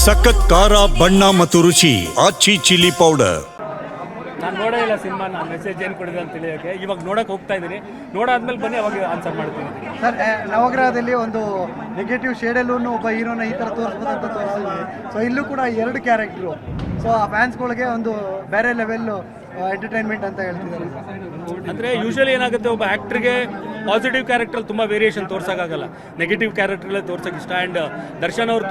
ಸಖತ್ ಖಾರ ಬಣ್ಣ ಮತ್ತು ರುಚಿ ಆಚಿ ಚಿಲ್ಲಿ ಪೌಡರ್. ನಾನು ನೋಡೇ ಇಲ್ಲ ಸಿನಿಮಾ, ನಾನು ಮೆಸೇಜ್ ಏನು ಕೊಡಿದೆ ಅಂತ ತಿಳಿಯೋಕ್ಕೆ ಇವಾಗ ನೋಡೋಕೆ ಹೋಗ್ತಾ ಇದ್ದೀನಿ. ನೋಡಾದ್ಮೇಲೆ ಬನ್ನಿ ಅವಾಗ ಆನ್ಸರ್ ಮಾಡ್ತೀನಿ. ಸರ್, ನವಗ್ರಹದಲ್ಲಿ ಒಂದು ನೆಗೆಟಿವ್ ಶೇಡಲ್ಲೂ ಒಬ್ಬ ಹೀರೋನ ಈ ಥರ ತೋರಿಸ್ಬೋದು ಅಂತ ತೋರಿಸಿದ್ವಿ. ಸೊ ಇಲ್ಲೂ ಕೂಡ 2 ಕ್ಯಾರೆಕ್ಟ್ರು. ಸೊ ಆ ಫ್ಯಾನ್ಸ್ಗಳಿಗೆ ಒಂದು ಬೇರೆ ಲೆವೆಲ್ಲು ಎಂಟರ್ಟೈನ್ಮೆಂಟ್ ಅಂತ ಹೇಳ್ತಿದ್ದಾರೆ. ಅಂದರೆ ಯೂಶಲಿ ಏನಾಗುತ್ತೆ, ಒಬ್ಬ ಆ್ಯಕ್ಟ್ರಿಗೆ ಪಾಸಿಟಿವ್ ಕ್ಯಾರೆಕ್ಟ್ರಲ್ಲಿ ತುಂಬ ವೇರಿಯೇಷನ್ ತೋರ್ಸೋಕ್ಕಾಗಲ್ಲ, ನೆಗೆಟಿವ್ ಕ್ಯಾರೆಕ್ಟ್ರಲ್ಲೇ ತೋರ್ಸೋಕೆ ಇಷ್ಟ. ಆ್ಯಂಡ್ ದರ್ಶನ್ ಅವರು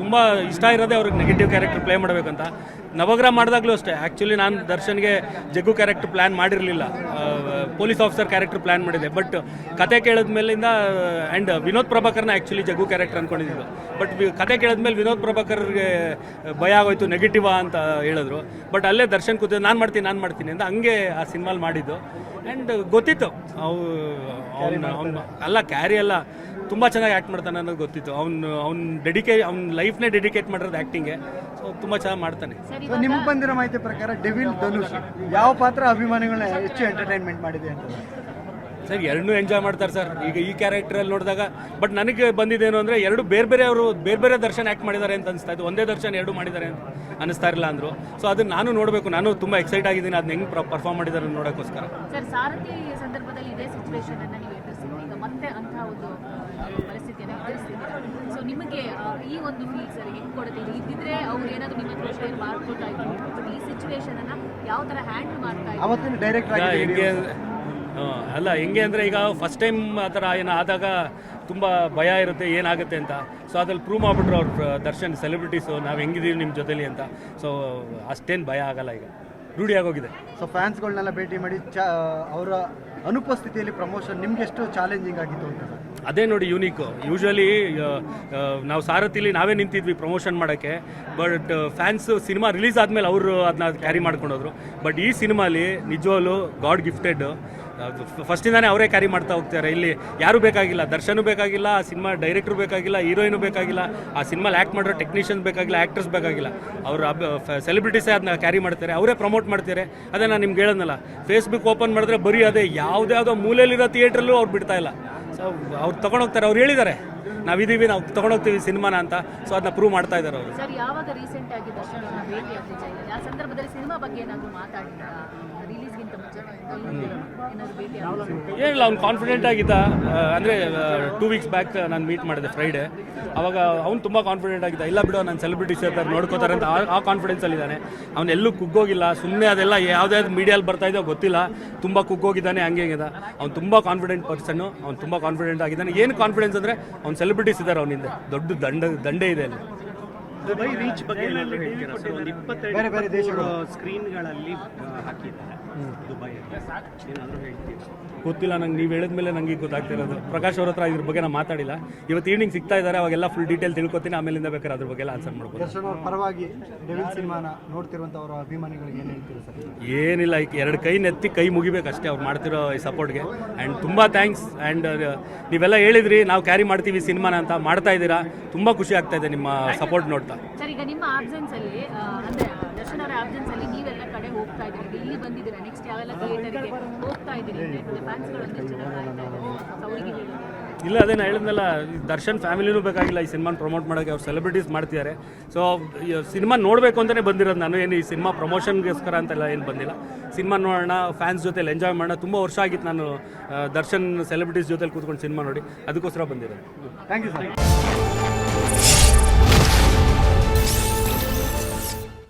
ತುಂಬ ಇಷ್ಟ ಇರೋದೇ ಅವ್ರಿಗೆ ನೆಗೆಟಿವ್ ಕ್ಯಾರೆಕ್ಟರ್ ಪ್ಲೇ ಮಾಡಬೇಕಂತ. ನವಗ್ರಹ ಮಾಡಿದಾಗಲೂ ಅಷ್ಟೇ, ಆ್ಯಕ್ಚುಲಿ ನಾನು ದರ್ಶನ್ಗೆ ಜಗ್ಗು ಕ್ಯಾರೆಕ್ಟರ್ ಪ್ಲ್ಯಾನ್ ಮಾಡಿರಲಿಲ್ಲ, ಪೊಲೀಸ್ ಆಫೀಸರ್ ಕ್ಯಾರೆಕ್ಟರ್ ಪ್ಲ್ಯಾನ್ ಮಾಡಿದೆ. ಬಟ್ ಕತೆ ಕೇಳಿದ ಮೇಲಿಂದ ಆ್ಯಂಡ್ ವಿನೋದ್ ಪ್ರಭಾಕರ್ನ ಆ್ಯಕ್ಚುಲಿ ಜಗ್ಗು ಕ್ಯಾರೆಕ್ಟರ್ ಅಂದ್ಕೊಂಡಿದ್ದು. ಬಟ್ ಕತೆ ಕೇಳಿದ್ಮೇಲೆ ವಿನೋದ್ ಪ್ರಭಾಕರ್ಗೆ ಭಯ ಆಗೋಯ್ತು, ನೆಗೆಟಿವಾ ಅಂತ ಹೇಳಿದ್ರು. ಬಟ್ ಅಲ್ಲೇ ದರ್ಶನ್ ಕೂತಿದ್ದು ನಾನು ಮಾಡ್ತೀನಿ ಅಂತ ಹಂಗೆ ಆ ಸಿನಿಮಾಲ್ ಮಾಡಿದ್ದು. ಆ್ಯಂಡ್ ಗೊತ್ತಿತ್ತು ಅವ್ನು ಅಲ್ಲ ಕ್ಯಾರಿ ಅಲ್ಲ, ತುಂಬ ಚೆನ್ನಾಗಿ ಆ್ಯಕ್ಟ್ ಮಾಡ್ತಾನೆ ಅನ್ನೋದು ಗೊತ್ತಿತ್ತು. ಅವ್ನ ಲೈಫ್ನೇ ಡೆಡಿಕೇಟ್ ಮಾಡಿರೋದು ಆ್ಯಕ್ಟಿಂಗೆ. ಸೊ ತುಂಬ ಚೆನ್ನಾಗಿ ಮಾಡ್ತಾನೆ. ಸೊ ನಿಮ್ಗೆ ಬಂದಿರೋ ಮಾಹಿತಿ ಪ್ರಕಾರ ಡೆವಿಲ್ ಧನುಷ್ ಯಾವ ಪಾತ್ರ ಅಭಿಮಾನಿಗಳನ್ನ ಹೆಚ್ಚು ಎಂಟರ್ಟೈನ್ಮೆಂಟ್ ಮಾಡಿದೆ ಅಂತ? ಸರ್, ಎರಡನ್ನೂ ಎಂಜಾಯ್ ಮಾಡ್ತಾರೆ ಸರ್. ಈಗ ಈ ಕ್ಯಾರೆಕ್ಟ್ರಲ್ಲಿ ನೋಡಿದಾಗ ಬಟ್ ನನಗೆ ಬಂದಿದ್ದೇನು ಅಂದರೆ, ಎರಡು ಬೇರೆ ಬೇರೆ ದರ್ಶನ್ ಆ್ಯಕ್ಟ್ ಮಾಡಿದ್ದಾರೆ ಅಂತ ಅನಿಸ್ತಾ ಇತ್ತು. ಒಂದೇ ದರ್ಶನ್ ಎರಡು ಮಾಡಿದ್ದಾರೆ ಅಂತ ಅನಿಸ್ತಾ ಇರಲಿಲ್ಲ ಅಂದರು. ಸೊ ಅದನ್ನು ನಾನು ನೋಡಬೇಕು, ನಾನು ತುಂಬ ಎಕ್ಸೈಟ್ ಆಗಿದ್ದೀನಿ ಅದನ್ನ ಹೆಂಗೆ ಪರ್ಫಾರ್ಮ್ ಮಾಡಿದ್ದಾರೆ ನೋಡೋಕ್ಕೋಸ್ಕರ. ಸರ್, ಸಾರಥಿ ಸಂದರ್ಭದಲ್ಲಿ ಇದೇ ಸಿಚುವೇಶನ್ ಅನ್ನು ನೀವು ಎದುರಿಸಿದ್ರಿ, ಈಗ ಮತ್ತೆ ಅಂತಹ ಒಂದು ಪರಿಸ್ಥಿತಿಯನ್ನು ಎದುರಿಸ್ತಿದ್ದೀರಾ. ಸೊ ನಿಮಗೆ ಈ ಒಂದು ಫೀಲ್ ಸರ್ ಹೆಂಗೆ ಕೊಡ್ತೀರಿ? ಇದ್ದಿದ್ರೆ ಅವ್ರು ಏನಾದರೂ ನಿಮ್ಮ ಹತ್ರ ಶೇರ್ ಮಾಡ್ಕೊತಾ ಇದ್ರು, ಬಟ್ ಈ ಸಿಚುವೇಶನ್ ಅನ್ನು ಯಾವ ಥರ ಹ್ಯಾಂಡಲ್ ಮಾಡ್ತಾ ಇದ್ದಾರೆ? ಅವತ್ತಿನ ಡೈರೆಕ್ಟ್ ಅಲ್ಲ ಹೆಂಗೆ ಅಂದರೆ, ಈಗ ಫಸ್ಟ್ ಟೈಮ್ ಆ ಥರ ಏನೋ ಆದಾಗ ತುಂಬ ಭಯ ಇರುತ್ತೆ ಏನಾಗುತ್ತೆ ಅಂತ. ಸೊ ಅದ್ರಲ್ಲಿ ಪ್ರೂವ್ ಮಾಡಿಬಿಟ್ರು ಅವ್ರು ದರ್ಶನ್ ಸೆಲೆಬ್ರಿಟೀಸು, ನಾವು ಹೆಂಗಿದ್ದೀವಿ ನಿಮ್ಮ ಜೊತೆಲಿ ಅಂತ. ಸೊ ಅಷ್ಟೇನು ಭಯ ಆಗಲ್ಲ, ಈಗ ರೂಢಿ ಆಗೋಗಿದೆ. ಸೊ ಫ್ಯಾನ್ಸ್ಗಳನ್ನೆಲ್ಲ ಭೇಟಿ ಮಾಡಿ ಅವರ ಅನುಪಸ್ಥಿತಿಯಲ್ಲಿ ಪ್ರಮೋಷನ್ ನಿಮ್ಗೆ ಎಷ್ಟು ಚಾಲೆಂಜಿಂಗ್ ಆಗಿತ್ತು ಅಂತ? ಅದೇ ನೋಡಿ ಯೂನಿಕು. ಯೂಶ್ವಲಿ ನಾವು ಸಾರಥಿಲಿ ನಾವೇ ನಿಂತಿದ್ವಿ ಪ್ರಮೋಷನ್ ಮಾಡೋಕ್ಕೆ. ಬಟ್ ಫ್ಯಾನ್ಸ್ ಸಿನಿಮಾ ರಿಲೀಸ್ ಆದಮೇಲೆ ಅವರು ಅದನ್ನ ಕ್ಯಾರಿ ಮಾಡ್ಕೊಂಡೋದ್ರು. ಬಟ್ ಈ ಸಿನಿಮಾಲಿ ನಿಜವಾಗ್ಲೂ ಗಾಡ್ ಗಿಫ್ಟೆಡ್. ಫಸ್ಟಿಂದಾನೇ ಅವರೇ ಕ್ಯಾರಿ ಮಾಡ್ತಾ ಹೋಗ್ತಾರೆ. ಇಲ್ಲಿ ಯಾರೂ ಬೇಕಾಗಿಲ್ಲ, ದರ್ಶನೂ ಬೇಕಾಗಿಲ್ಲ, ಆ ಸಿನಿಮಾ ಡೈರೆಕ್ಟ್ರು ಬೇಕಾಗಿಲ್ಲ, ಹೀರೋಯಿನೂ ಬೇಕಾಗಿಲ್ಲ, ಆ ಸಿನಿಮಾಲಿ ಆ್ಯಕ್ಟ್ ಮಾಡಿರೋ ಟೆಕ್ನಿಷಿಯನ್ಸ್ ಬೇಕಾಗಿಲ್ಲ, ಆ್ಯಕ್ಟರ್ಸ್ ಬೇಕಾಗಿಲ್ಲ. ಅವರು ಸೆಲೆಬ್ರಿಟೀಸೇ ಅದನ್ನ ಕ್ಯಾರಿ ಮಾಡ್ತಾರೆ, ಅವರೇ ಪ್ರಮೋಟ್ ಮಾಡ್ತಾರೆ. ಅದೇ ನಾನು ನಿಮ್ಗೆ ಹೇಳೋದಲ್ಲ, ಫೇಸ್ಬುಕ್ ಓಪನ್ ಮಾಡಿದ್ರೆ ಬರೀ ಅದೇ ಯಾವುದ್ಯಾವುದೋ ಮೂಲೆಯಲ್ಲಿರೋ ಥಿಯೇಟ್ರಲ್ಲೂ ಅವ್ರು ಬಿಡ್ತಾ ಇಲ್ಲ. ಸೊ ಅವ್ರು ತೊಗೊಂಡೋಗ್ತಾರೆ, ಅವ್ರು ಹೇಳಿದ್ದಾರೆ ನಾವಿದ್ದೀವಿ, ನಾವು ತೊಗೊಂಡೋಗ್ತೀವಿ ಸಿನಿಮಾನ ಅಂತ. ಸೊ ಅದನ್ನ ಪ್ರೂವ್ ಮಾಡ್ತಾ ಇದ್ದಾರೆ ಅವರು. ಸರ್, ಯಾವಾಗ ರೀಸೆಂಟ್ ಆಗಿ ದರ್ಶನ್ ಅವರ ಭೇಟಿ ಆಗಿದ್ದ ಆ ಸಂದರ್ಭದಲ್ಲಿ ಸಿನಿಮಾ ಬಗ್ಗೆ ಏನಾದರೂ ಮಾತಾಡಿದ್ರಾ? ರಿಲೀಸ್ಗಿಂತ ಮುಂಚೆ ಏನಾದರೂ ಭೇಟಿ ಏನಿಲ್ಲ, ಅವ್ನು ಕಾನ್ಫಿಡೆಂಟ್ ಆಗಿದ್ದ. ಅಂದರೆ 2 ವೀಕ್ಸ್ ಬ್ಯಾಕ್ ನಾನು ಮೀಟ್ ಮಾಡಿದೆ ಫ್ರೈಡೇ. ಅವಾಗ ಅವ್ನು ತುಂಬ ಕಾನ್ಫಿಡೆಂಟ್ ಆಗಿದ್ದ. ಇಲ್ಲ ಬಿಡೋ, ನಾನು ಸೆಲೆಬ್ರಿಟೀಸ್ ಇರ್ತಾರೆ ನೋಡ್ಕೋತಾರೆ ಅಂತ ಆ ಕಾನ್ಫಿಡೆನ್ಸಲ್ಲಿದ್ದಾನೆ. ಅವ್ನು ಎಲ್ಲೂ ಕುಗ್ಗೋಗಿಲ್ಲ, ಸುಮ್ಮನೆ ಅದೆಲ್ಲ ಯಾವುದ್ಯಾವ್ದು ಮೀಡಿಯಲ್ಲಿ ಬರ್ತಾ ಇದೆಯೋ ಗೊತ್ತಿಲ್ಲ, ತುಂಬ ಕುಗ್ಗೋಗಿದ್ದಾನೆ, ಹಂಗೆ ಅವ್ನು ತುಂಬ ಕಾನ್ಫಿಡೆಂಟ್ ಪರ್ಸನ್ನು. ಅವ್ನು ತುಂಬ ಕಾನ್ಫಿಡೆಂಟ್ ಆಗಿದ್ದಾನೆ. ಏನು ಕಾನ್ಫಿಡೆನ್ಸ್ ಅಂದರೆ, ಅವ್ನು ಸೆಲೆಬ್ರಿಟೀಸ್ ಇದ್ದಾರೆ ಅವನಿಂದ, ದೊಡ್ಡ ದಂಡೆ ಇದೆ ಅಲ್ಲಿ. ದುಬೈ ರೀಚ್ ಬಗ್ಗೆ ಏನಾದರೂ ಹೇಳ್ತೀರಾ ಸರ್? ಒಂದು 22 ಬೇರೆ ಬೇರೆ ದೇಶಗಳು ಸ್ಕ್ರೀನ್ಗಳಲ್ಲಿ ಹಾಕಿದ್ದಾರೆ ದುಬೈಯಲ್ಲಿ, ಏನಾದರೂ ಹೇಳ್ತೀರಾ? ಗೊತ್ತಿಲ್ಲ ನಂಗೆ, ನೀವು ಹೇಳಿದ್ಮೇಲೆ ನನಗೆ ಗೊತ್ತಾಗ್ತಿರೋದು. ಪ್ರಕಾಶ್ ಅವ್ರ ಹತ್ರ ಇದ್ರ ಬಗ್ಗೆ ನಾನು ಮಾತಾಡಿಲ್ಲ. ಇವತ್ತು ಈವ್ನಿಂಗ್ ಸಿಗ್ತಾ ಇದ್ದಾರೆ, ಅವಾಗೆಲ್ಲ ಫುಲ್ ಡೀಟೇಲ್ ತಿಳ್ಕೊತೀನಿ, ಆಮೇಲಿಂದ ಬೇಕಾದ್ರೆ ಅದ್ರ ಬಗ್ಗೆ ಎಲ್ಲ ಆನ್ಸರ್ ಮಾಡ್ಬೋದು. ದರ್ಶನ್ ಅವ್ರ ಪರವಾಗಿ ಡೆವಿಲ್ ಸಿನಿಮಾನ ನೋಡ್ತಿರುವಂಥವ್ರ ಅಭಿಮಾನಿಗಳಿಗೆ ಏನು ಹೇಳ್ತೀರಾ ಸರ್? ಏನಿಲ್ಲ, ಈಗ 2 ಕೈ ನೆತ್ತಿ ಕೈ ಮುಗಿಬೇಕಷ್ಟೇ ಅವ್ರು ಮಾಡ್ತಿರೋ ಈ ಸಪೋರ್ಟ್ಗೆ. ಆ್ಯಂಡ್ ತುಂಬ ಥ್ಯಾಂಕ್ಸ್. ಆ್ಯಂಡ್ ನೀವೆಲ್ಲ ಹೇಳಿದ್ರಿ ನಾವು ಕ್ಯಾರಿ ಮಾಡ್ತೀವಿ ಸಿನಿಮಾನ ಅಂತ, ಮಾಡ್ತಾ ಇದ್ದೀರಾ. ತುಂಬ ಖುಷಿ ಆಗ್ತಾ ಇದೆ ನಿಮ್ಮ ಸಪೋರ್ಟ್ ನೋಡ್ತಾ. ಸರ್, ಈಗ ನಿಮ್ಮ ಆಬ್ಸೆನ್ಸಲ್ಲಿ ಅಂದರೆ ದರ್ಶನ್ ಅವರ ಆಬ್ಸೆನ್ಸಲ್ಲಿ ನೀವೆಲ್ಲ ಕಡೆ ಹೋಗ್ತಾ ಇದ್ದೀರಿ, ಇಲ್ಲಿ ಬಂದಿದ್ದೀರಾ, ನೆಕ್ಸ್ಟ್ ಯಾವೆಲ್ಲ ಥಿಯೇಟರ್ಗೆ ಹೋಗ್ತಾ ಇದ್ದೀರಿ ಅಂದರೆ ಫ್ಯಾನ್ಸ್ಗಳು ಒಂದಿಷ್ಟು ಜನ ಕಾಯ್ತಾ ಇದ್ದಾರೆ, ಅವರಿಗೆ ಹೇಳೋದು? ಇಲ್ಲ, ಅದೇ ನಾನು ಹೇಳಿದ್ನಲ್ಲ, ದರ್ಶನ್ ಫ್ಯಾಮಿಲಿನೂ ಬೇಕಾಗಿಲ್ಲ ಈ ಸಿನಿಮಾನ ಪ್ರಮೋಟ್ ಮಾಡೋಕ್ಕೆ. ಅವ್ರು ಸೆಲೆಬ್ರಿಟೀಸ್ ಮಾಡ್ತಿದ್ದಾರೆ. ಸೊ ಸಿನಿಮಾ ನೋಡಬೇಕು ಅಂತಲೇ ಬಂದಿರೋದು ನಾನು, ಏನು ಈ ಸಿನಿಮಾ ಪ್ರಮೋಷನ್ಗೋಸ್ಕರ ಅಂತೆಲ್ಲ ಏನು ಬಂದಿಲ್ಲ. ಸಿನಿಮಾ ನೋಡೋಣ, ಫ್ಯಾನ್ಸ್ ಜೊತೆಲಿ ಎಂಜಾಯ್ ಮಾಡೋಣ. ತುಂಬ ವರ್ಷ ಆಗಿತ್ತು ನಾನು ದರ್ಶನ್ ಸೆಲೆಬ್ರಿಟೀಸ್ ಜೊತೆಲಿ ಕೂತ್ಕೊಂಡು ಸಿನಿಮಾ ನೋಡಿ, ಅದಕ್ಕೋಸ್ಕರ ಬಂದಿರೋದು. Thank you sir.